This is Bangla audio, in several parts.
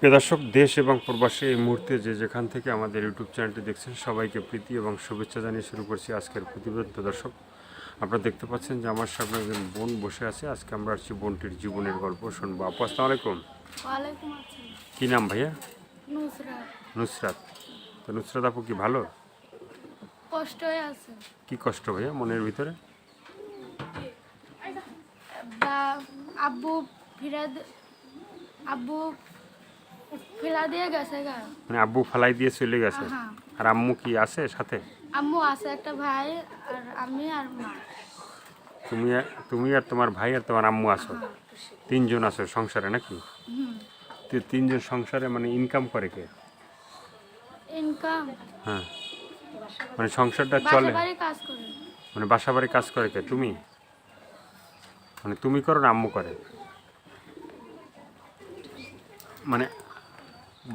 প্রিয় দর্শক, দেশ এবং প্রবাসী এই মুহূর্তে যে যেখান থেকে আমাদের ইউটিউব চ্যানেলটি দেখছেন সবাইকে প্রীতি এবং শুভেচ্ছা জানিয়ে শুরু করছি আজকের প্রতিবেদন। প্রিয় দর্শক, আপনারা দেখতে পাচ্ছেন যে আমার সামনে একজন বোন বসে আছে। আজকে আমরা আসছি বোনটির জীবনের গল্প শুনবো। আপু, আসসালামু আলাইকুম। ওয়ালাইকুম আসসালাম। কী নাম ভাইয়া? নুসরাত। নুসরাত। তো নুসরাত আপু কি ভালো? কষ্ট হয়ে আছে। কি কষ্ট ভাইয়া মনের ভিতরে? বা আব্বু আব্বু ফেলা দিয়ে গেছে গা। মানে আব্বু ফালাই দিয়ে চলে গেছে? হ্যাঁ। আর আম্মু কি আছে সাথে? আম্মু আছে, একটা ভাই আর আমি আর মা। তুমি আর তোমার ভাই আর তোমার আম্মু আছো? তিনজন আছো সংসারে নাকি? তো তিনজন সংসারে মানে ইনকাম করে কে? ইনকাম হ্যাঁ, মানে সংসারটা বাসা চলে বাড়ি কাজ করে। মানে বাসা বাড়ি কাজ করে কে? তুমি? মানে তুমি করো না আম্মু করে? মানে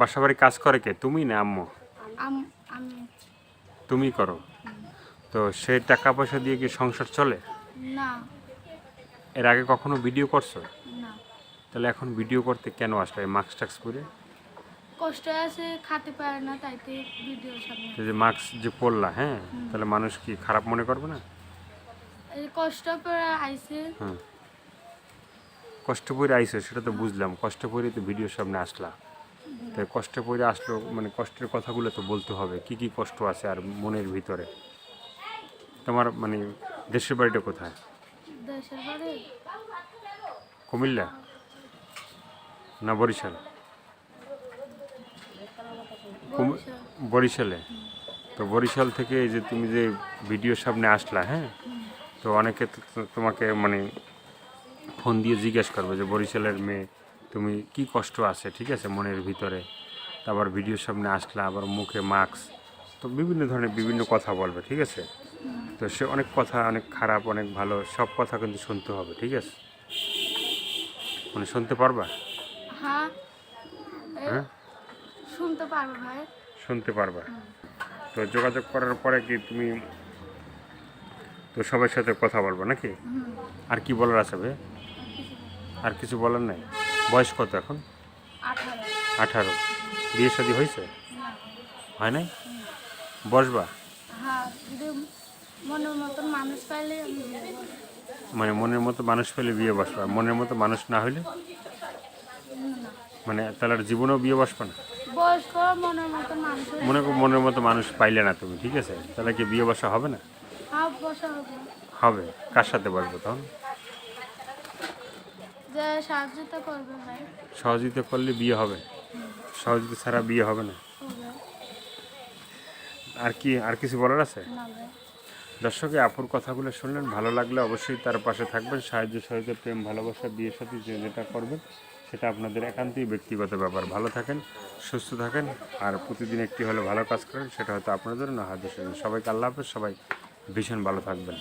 বাসা বাড়ি কাজ করে কে, তুমি না আম্মু? আমি তুমি করো। তো সেই টাকা পয়সা দিয়ে কি সংসার চলে? না। এর আগে কখনো ভিডিও করছো? না, তাহলে এখন ভিডিও করতে কেন আসলে মাস্ক টাক্স পরে? কষ্ট আছে, খেতে পারে না, তাইতে ভিডিওর সামনে। তো যে মাস্ক যে পরলা, হ্যাঁ, তাহলে মানুষ কি খারাপ মনে করবে না? এই কষ্ট করে আইছে। হ্যাঁ, কষ্ট করে আইসো সেটা তো বুঝলাম, কষ্ট করে তো ভিডিওর সামনে আসলা। তাই কষ্ট করে আসলো মানে কষ্টের কথাগুলো তো বলতে হবে, কি কি কষ্ট আছে আর মনের ভিতরে। তোমার মানে দেশের বাড়িটা কোথায়? দেশের বাড়ি কুমিল্লা না বরিশাল? বরিশাল। বরিশালে। তো বরিশাল থেকে এই যে তুমি যে ভিডিওর সামনে আসলা, হ্যাঁ, তো অনেকে তোমাকে মানে ফোন দিয়ে জিজ্ঞেস করবে যে বরিশালের মেয়ে, তুমি কি কষ্ট আছে, ঠিক আছে, মনের ভিতরে। তারপর ভিডিওর সামনে আসলা, আবার মুখে মাস্ক, তো বিভিন্ন ধরনের বিভিন্ন কথা বলবে, ঠিক আছে। তো সে অনেক কথা, অনেক খারাপ, অনেক ভালো, সব কথা কিন্তু শুনতে হবে, ঠিক আছে? মানে শুনতে পারবা? হ্যাঁ, হ্যাঁ, শুনতে পারবো ভাই। শুনতে পারবা। তো যোগাযোগ করার পরে কি তুমি তো সবার সাথে কথা বলবো নাকি? আর কি বলার আছে ভাই? আর কিছু বলার নাই? বয়স কত এখন? 18। 18। বিয়ে শাদী হয়েছে? না। হয় নাই? বসবা? হ্যাঁ, যদি মনের মতন মানুষ পাইলে আমি বিয়ে করব। মানে মনের মতো মানুষ পেলে বিয়ে বসবা, মনের মতো মানুষ না হইলে? না, মানে তাহলে আর জীবনেও বিয়ে বসবা না? বয়স্ক মনের মতন মানুষ হলে মনের মতো মানুষ পাইলে না তুমি, ঠিক আছে, তাহলে কি বিয়ে বসা হবে না? হাফ বসা হবে। হবে। কার সাথে বসবো তখন? যে সাহায্যতা করবে ভাই। সহযোগিতা করলে বিয়ে হবে? সহযোগিতা ছাড়া বিয়ে হবে না? হবে আর কি, আর কিছু বলার আছে? না ভাই। দর্শকে আপুর কথাগুলো শুনলেন, ভালো লাগলে অবশ্যই তার পাশে থাকবেন। সাহায্য সহযোগিতা, প্রেম, ভালোবাসা, বিয়ের সাথে যে যেটা করবেন সেটা আপনাদের একান্তই ব্যক্তিগত ব্যাপার। ভালো থাকেন, সুস্থ থাকেন, আর প্রতিদিন একটি হলে ভালো কাজ করেন, সেটা হয়তো আপনাদের না হয়তো সবাইকে আল্লাহ হাফেজ। সবাই ভীষণ ভালো থাকবেন।